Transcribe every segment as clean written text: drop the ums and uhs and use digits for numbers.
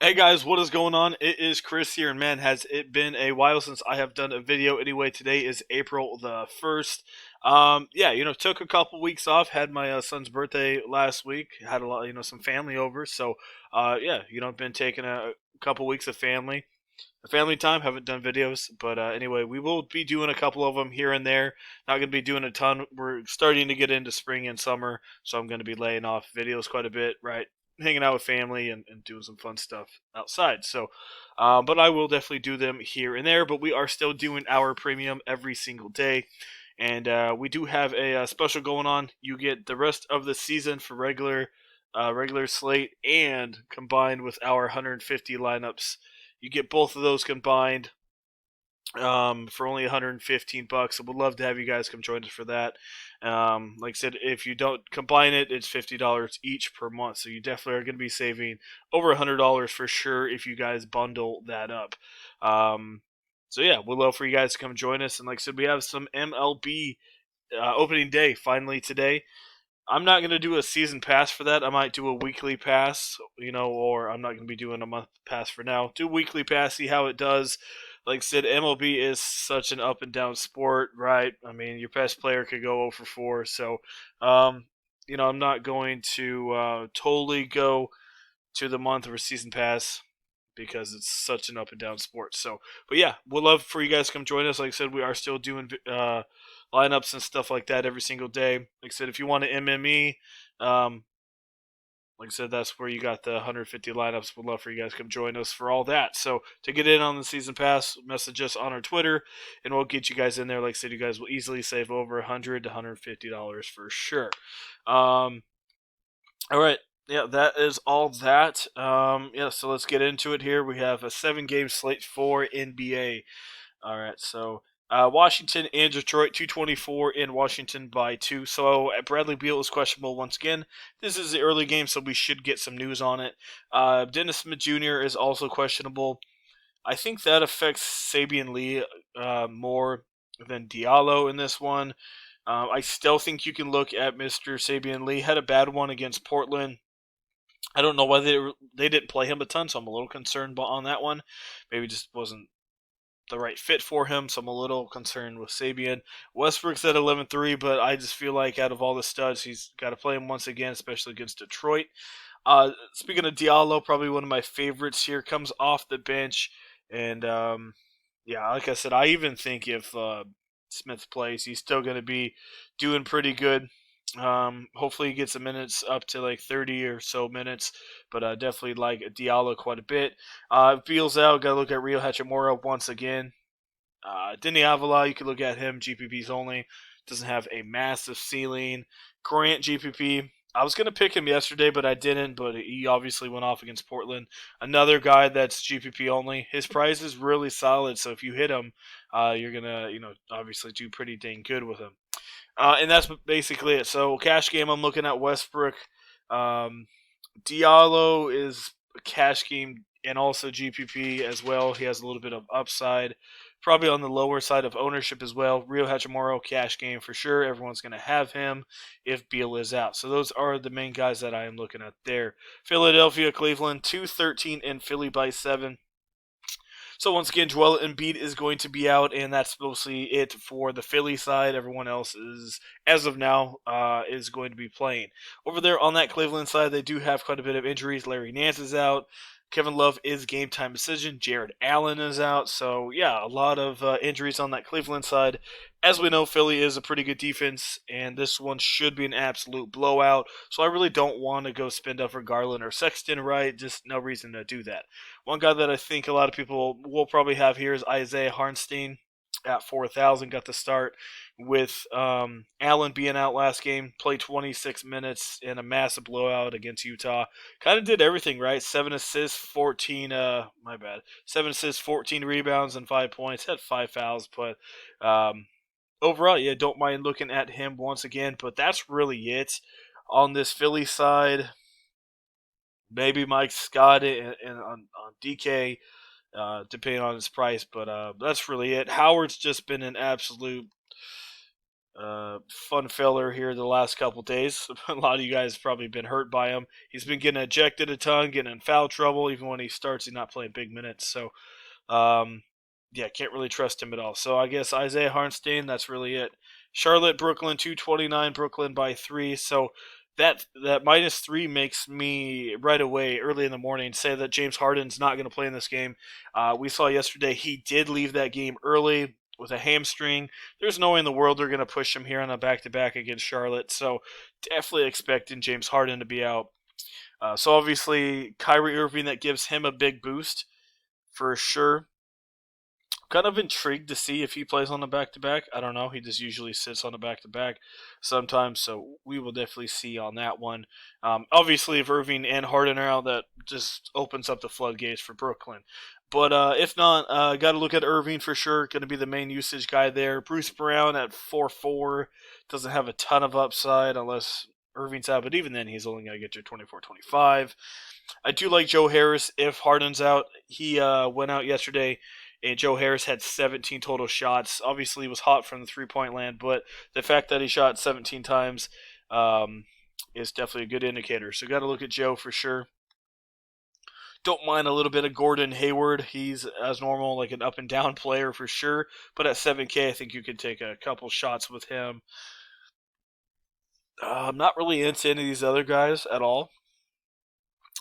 Hey guys, what is going on? It is Chris here, and man, has it been a while since I have done a video. Anyway, today is April the 1st. Yeah, took a couple weeks off. Had my son's birthday last week. Had a lot, some family over. So, yeah, been taking a couple weeks of family time. Haven't done videos, but anyway, we will be doing a couple of them here and there. Not going to be doing a ton. We're starting to get into spring and summer, so I'm going to be laying off videos quite a bit, right? Hanging out with family and doing some fun stuff outside. So, but I will definitely do them here and there. But we are still doing our premium every single day. And we do have a special going on. You get the rest of the season for regular slate, and combined with our 150 lineups, you get both of those combined for only 115 bucks. So we'd love to have you guys come join us for that. Like I said, if you don't combine it, it's $50 each per month. So you definitely are going to be saving over $100 for sure if you guys bundle that up. So yeah, we'd love for you guys to come join us. And like I said, we have some MLB opening day finally today. I'm not going to do a season pass for that. I might do a weekly pass, or I'm not going to be doing a month pass for now. Do weekly pass, see how it does. Like I said, MLB is such an up and down sport, right? I mean, your best player could go 0 for 4. So, I'm not going to totally go to the month or season pass because it's such an up and down sport. So, but yeah, we'd love for you guys to come join us. Like I said, we are still doing lineups and stuff like that every single day. Like I said, if you want to MME, like I said, that's where you got the 150 lineups. We'd love for you guys to come join us for all that. So to get in on the season pass, message us on our Twitter, and we'll get you guys in there. Like I said, you guys will easily save over $100 to $150 for sure. All right. Yeah, that is all that. Yeah, so let's get into it here. We have a 7-game slate for NBA. All right, so Washington and Detroit, 224 in Washington by 2. So Bradley Beal is questionable once again. This is the early game, so we should get some news on it. Dennis Smith Jr. is also questionable. I think that affects Sabian Lee more than Diallo in this one. I still think you can look at Mr. Sabian Lee. Had a bad one against Portland. I don't know why they didn't play him a ton, so I'm a little concerned on that one. Maybe just wasn't the right fit for him, so I'm a little concerned with Sabian. Westbrook's at 11-3, but I just feel like out of all the studs, he's got to play him once again, especially against Detroit. Speaking of Diallo, probably one of my favorites here, comes off the bench, and yeah, like I said, I even think if Smith plays, he's still going to be doing pretty good. Hopefully he gets the minutes up to like 30 or so minutes, but definitely like Diallo quite a bit. Beal's out, got to look at Rio Hachimura once again. Denny Avila, you can look at him, GPPs only, doesn't have a massive ceiling. Grant GPP, I was going to pick him yesterday, but I didn't, but he obviously went off against Portland. Another guy that's GPP only. His price is really solid, so if you hit him, you're going to, obviously do pretty dang good with him. And that's basically it. So cash game, I'm looking at Westbrook. Diallo is a cash game and also GPP as well. He has a little bit of upside. Probably on the lower side of ownership as well. Rio Hachimura, cash game for sure. Everyone's going to have him if Beal is out. So those are the main guys that I am looking at there. Philadelphia, Cleveland, 213 and Philly by 7. So once again, Joel Embiid is going to be out, and that's mostly it for the Philly side. Everyone else is, as of now, is going to be playing. Over there on that Cleveland side, they do have quite a bit of injuries. Larry Nance is out. Kevin Love is game time decision. Jared Allen is out. So, yeah, a lot of injuries on that Cleveland side. As we know, Philly is a pretty good defense, and this one should be an absolute blowout. So I really don't want to go spend up for Garland or Sexton, right? Just no reason to do that. One guy that I think a lot of people will probably have here is Isaiah Hartenstein at 4,000. Got the start with Allen being out last game. Played 26 minutes in a massive blowout against Utah. Kind of did everything right. 7 assists, 14. 7 assists, 14 rebounds, and 5 points. Had 5 fouls, but overall, yeah, don't mind looking at him once again. But that's really it on this Philly side. Maybe Mike Scott and on DK, depending on his price, but that's really it. Howard's just been an absolute fun filler here the last couple days. A lot of you guys have probably been hurt by him. He's been getting ejected a ton, getting in foul trouble. Even when he starts, he's not playing big minutes. So, um, yeah, can't really trust him at all. So I guess Isaiah Harnstein, that's really it. Charlotte, Brooklyn, 229, Brooklyn by 3. So that -3 makes me right away, early in the morning, say that James Harden's not going to play in this game. We saw yesterday he did leave that game early with a hamstring. There's no way in the world they're going to push him here on a back-to-back against Charlotte. So definitely expecting James Harden to be out. So obviously Kyrie Irving, that gives him a big boost for sure. Kind of intrigued to see if he plays on the back to back. I don't know. He just usually sits on the back to back sometimes, so we will definitely see on that one. Obviously, if Irving and Harden are out, that just opens up the floodgates for Brooklyn. But if not, got to look at Irving for sure. Going to be the main usage guy there. Bruce Brown at 4-4 doesn't have a ton of upside unless Irving's out, but even then, he's only going to get you 24-25. I do like Joe Harris if Harden's out. He went out yesterday, and Joe Harris had 17 total shots. Obviously, he was hot from the three-point land, but the fact that he shot 17 times is definitely a good indicator. So got to look at Joe for sure. Don't mind a little bit of Gordon Hayward. He's, as normal, like an up-and-down player for sure. But at 7K, I think you could take a couple shots with him. I'm not really into any of these other guys at all.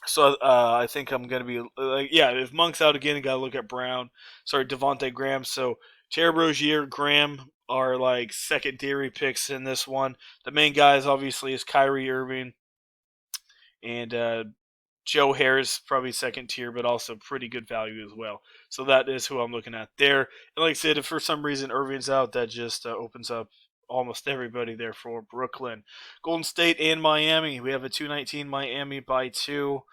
So I think I'm gonna be yeah. If Monk's out again, you gotta look at Brown. Sorry, Devonte Graham. So Terry Rozier, Graham are like secondary picks in this one. The main guys obviously is Kyrie Irving and Joe Harris, probably second tier, but also pretty good value as well. So that is who I'm looking at there. And like I said, if for some reason Irving's out, that just opens up almost everybody there for Brooklyn. Golden State and Miami. We have a 219 Miami by 2.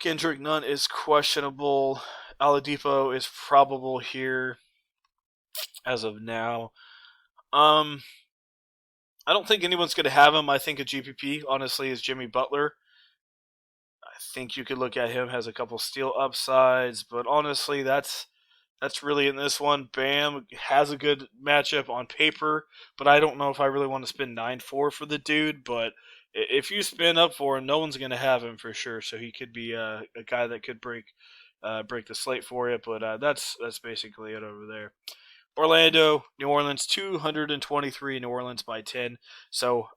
Kendrick Nunn is questionable. Oladipo is probable here as of now. I don't think anyone's going to have him. I think a GPP, honestly, is Jimmy Butler. I think you could look at him, has a couple steal upsides, but honestly, that's really in this one. Bam has a good matchup on paper, but I don't know if I really want to spend 9-4 for the dude. But if you spin up for him, no one's going to have him for sure. So he could be a guy that could break the slate for you. But that's basically it over there. Orlando, New Orleans, 223. New Orleans by 10. So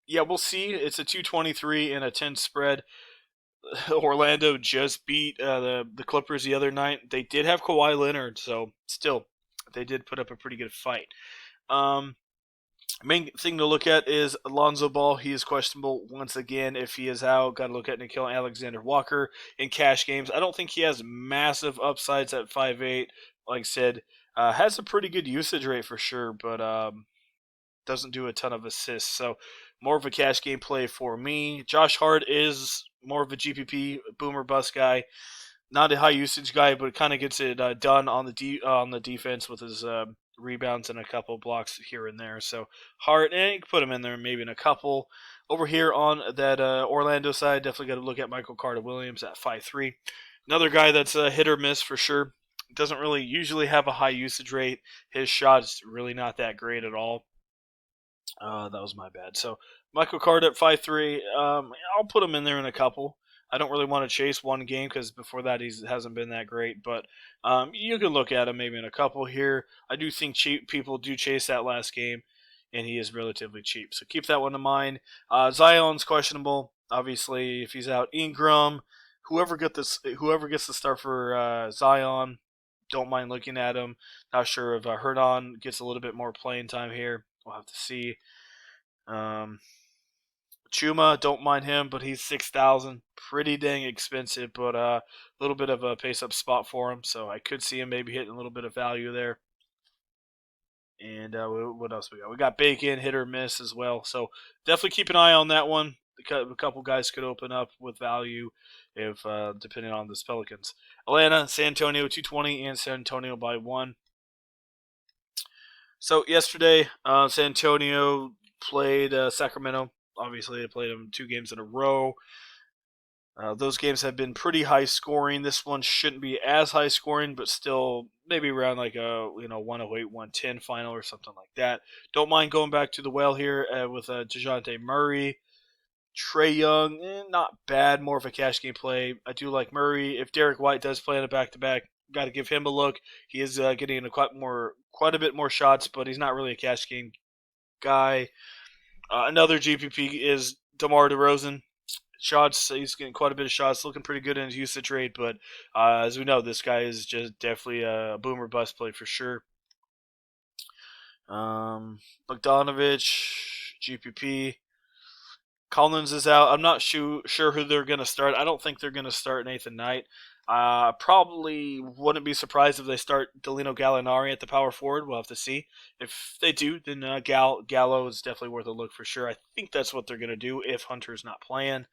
yeah, we'll see. It's a 223 and a 10 spread. Orlando just beat the Clippers the other night. They did have Kawhi Leonard, so still, they did put up a pretty good fight. Main thing to look at is Alonzo Ball. He is questionable once again. If he is out, got to look at Nickeil Alexander-Walker in cash games. I don't think he has massive upsides at 5'8". Like I said, has a pretty good usage rate for sure, but doesn't do a ton of assists. So more of a cash game play for me. Josh Hart is more of a GPP boomer bust guy. Not a high usage guy, but kind of gets it done on the defense with his rebounds and a couple blocks here and there. So Hart, you can put him in there maybe in a couple. Over here on that Orlando side, definitely got to look at Michael Carter-Williams at 5'3". Another guy that's a hit or miss for sure. Doesn't really usually have a high usage rate. His shot is really not that great at all. That was my bad. So Michael Carter at 5'3". I'll put him in there in a couple. I don't really want to chase one game because before that he hasn't been that great. But you can look at him maybe in a couple here. I do think cheap people do chase that last game, and he is relatively cheap. So keep that one in mind. Zion's questionable. Obviously, if he's out, Ingram, whoever gets the start for Zion, don't mind looking at him. Not sure if Hernan gets a little bit more playing time here. We'll have to see. Chuma, don't mind him, but he's 6,000, pretty dang expensive, but a little bit of a pace-up spot for him, so I could see him maybe hitting a little bit of value there. And what else we got? We got Bacon, hit or miss as well, so definitely keep an eye on that one. A couple guys could open up with value if depending on the Pelicans. Atlanta, San Antonio, 220, and San Antonio by 1. So yesterday, San Antonio played Sacramento. Obviously, they played them 2 games in a row. Those games have been pretty high scoring. This one shouldn't be as high scoring, but still maybe around like a 108, 110 final or something like that. Don't mind going back to the well here with DeJounte Murray. Trae Young, not bad, more of a cash game play. I do like Murray. If Derek White does play in a back to back, got to give him a look. He is getting quite a bit more shots, but he's not really a cash game guy. Another GPP is DeMar DeRozan. Shots, he's getting quite a bit of shots, looking pretty good in his usage rate, but as we know, this guy is just definitely a boomer bust play for sure. Bogdanovich, GPP. Collins is out. I'm not sure who they're going to start. I don't think they're going to start Nathan Knight. Probably wouldn't be surprised if they start Delino Gallinari at the power forward. We'll have to see. If they do, then Gallo is definitely worth a look for sure. I think that's what they're going to do if Hunter's not playing.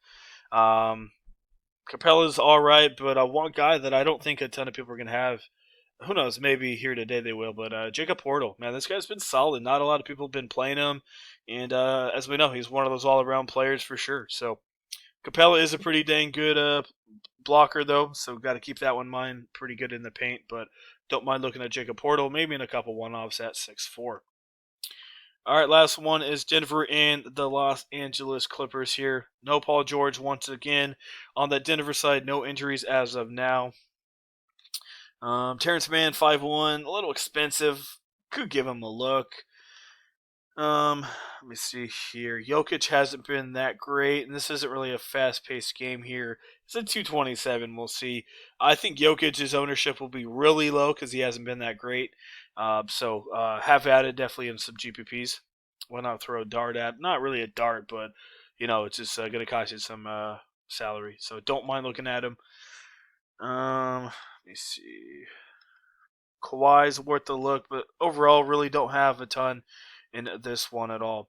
Capella's all right, but one guy that I don't think a ton of people are going to have. Who knows? Maybe here today they will. But Jacob Portal, man, this guy's been solid. Not a lot of people have been playing him, and as we know, he's one of those all-around players for sure. So Capella is a pretty dang good blocker, though. So got to keep that one in mind. Pretty good in the paint, but don't mind looking at Jacob Portal. Maybe in a couple one-offs at 6'4". All right, last one is Denver and the Los Angeles Clippers here. No Paul George once again on that Denver side. No injuries as of now. Terrence Mann, 5'1", a little expensive. Could give him a look. Let me see here. Jokic hasn't been that great, and this isn't really a fast-paced game here. It's a 227. We'll see. I think Jokic's ownership will be really low because he hasn't been that great. So have added definitely in some GPPs. Why not throw a dart at? Not really a dart, but it's just going to cost you some salary. So don't mind looking at him. Let me see. Kawhi's worth a look, but overall, really don't have a ton in this one at all.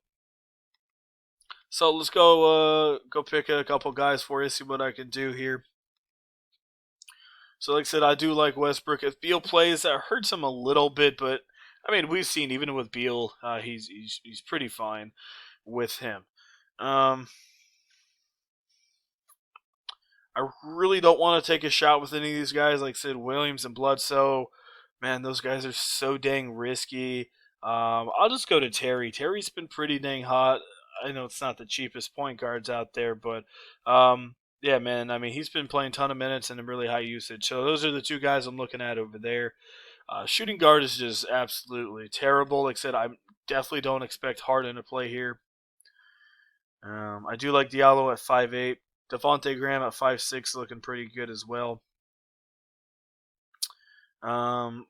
So let's go pick a couple guys for you, see what I can do here. So like I said, I do like Westbrook. If Beal plays, that hurts him a little bit, but I mean we've seen even with Beal, he's pretty fine with him. I really don't want to take a shot with any of these guys. Like I said, Williams and Bledsoe, man, those guys are so dang risky. I'll just go to Terry. Terry's been pretty dang hot. I know it's not the cheapest point guards out there, but yeah, man. I mean, he's been playing a ton of minutes and in really high usage. So those are the two guys I'm looking at over there. Shooting guard is just absolutely terrible. Like I said, I definitely don't expect Harden to play here. I do like Diallo at 5'8". Devontae Graham at 5'6", looking pretty good as well.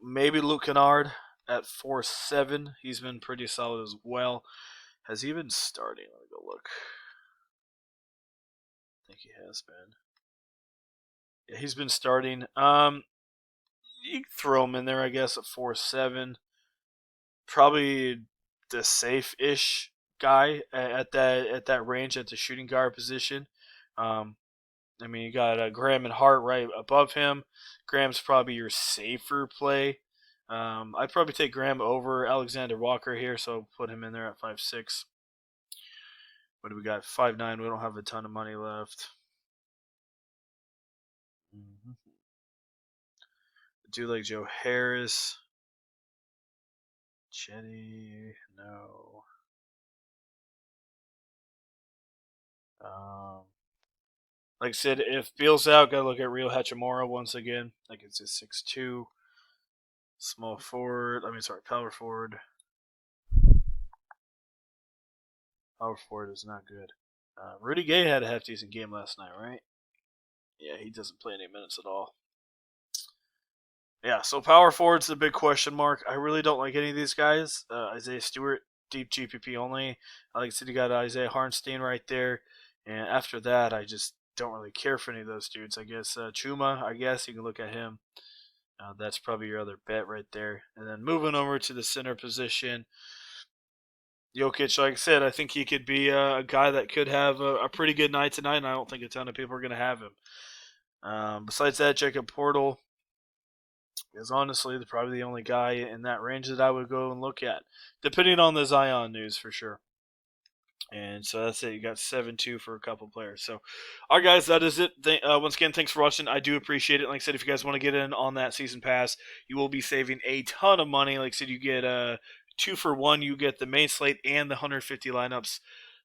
Maybe Luke Kennard at 4'7". He's been pretty solid as well. Has he been starting? Let me go look. I think he has been. Yeah, he's been starting. You can throw him in there, I guess, at 4'7". Probably the safe-ish guy at that range at the shooting guard position. I mean, you got Graham and Hart right above him. Graham's probably your safer play. I'd probably take Graham over Alexander Walker here, so put him in there at 5'6". What do we got? 5'9". We don't have a ton of money left. Mm-hmm. I do like Joe Harris. Chetty, no. Like I said, if Beal's out, gotta look at Rio Hachimura once again. Like it's a 6'2". Small forward. Power forward. Power forward is not good. Rudy Gay had a half decent game last night, right? Yeah, he doesn't play any minutes at all. Yeah, so power forward's the big question mark. I really don't like any of these guys. Isaiah Stewart, deep GPP only. Like I said, you got Isaiah Harnstein right there. And after that, I just don't really care for any of those dudes. I guess Chuma, I guess you can look at him. That's probably your other bet right there. And then moving over to the center position, Jokic, like I said, I think he could be a guy that could have a pretty good night tonight, and I don't think a ton of people are going to have him. Besides that, Jacob Portal is honestly probably the only guy in that range that I would go and look at, depending on the Zion news for sure. And so that's it. You got 7-2 for a couple players. So, all right, guys, that is it. Once again, thanks for watching. I do appreciate it. Like I said, if you guys want to get in on that season pass, you will be saving a ton of money. Like I said, you get 2 for 1. You get the main slate and the 150 lineups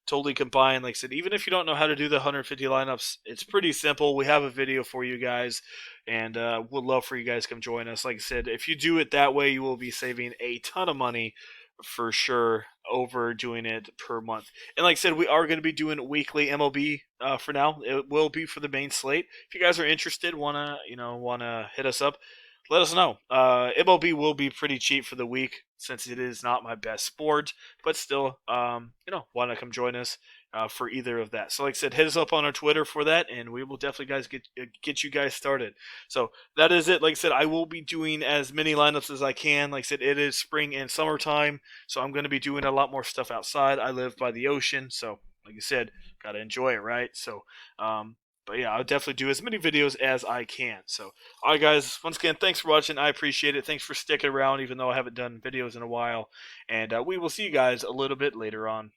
totally combined. Like I said, even if you don't know how to do the 150 lineups, it's pretty simple. We have a video for you guys, and would love for you guys to come join us. Like I said, if you do it that way, you will be saving a ton of money for sure over doing it per month. And like I said, we are going to be doing weekly MLB for now. It will be for the main slate. If you guys are interested, wanna hit us up, let us know. MLB will be pretty cheap for the week since it is not my best sport, but still, want to come join us for either of that. So, like I said, hit us up on our Twitter for that, and we will definitely guys get you guys started. So that is it. Like I said, I will be doing as many lineups as I can. Like I said, it is spring and summertime, so I'm going to be doing a lot more stuff outside. I live by the ocean, so like I said, gotta enjoy it, right? So, but yeah, I'll definitely do as many videos as I can. So, alright guys, once again, thanks for watching. I appreciate it. Thanks for sticking around, even though I haven't done videos in a while. And we will see you guys a little bit later on.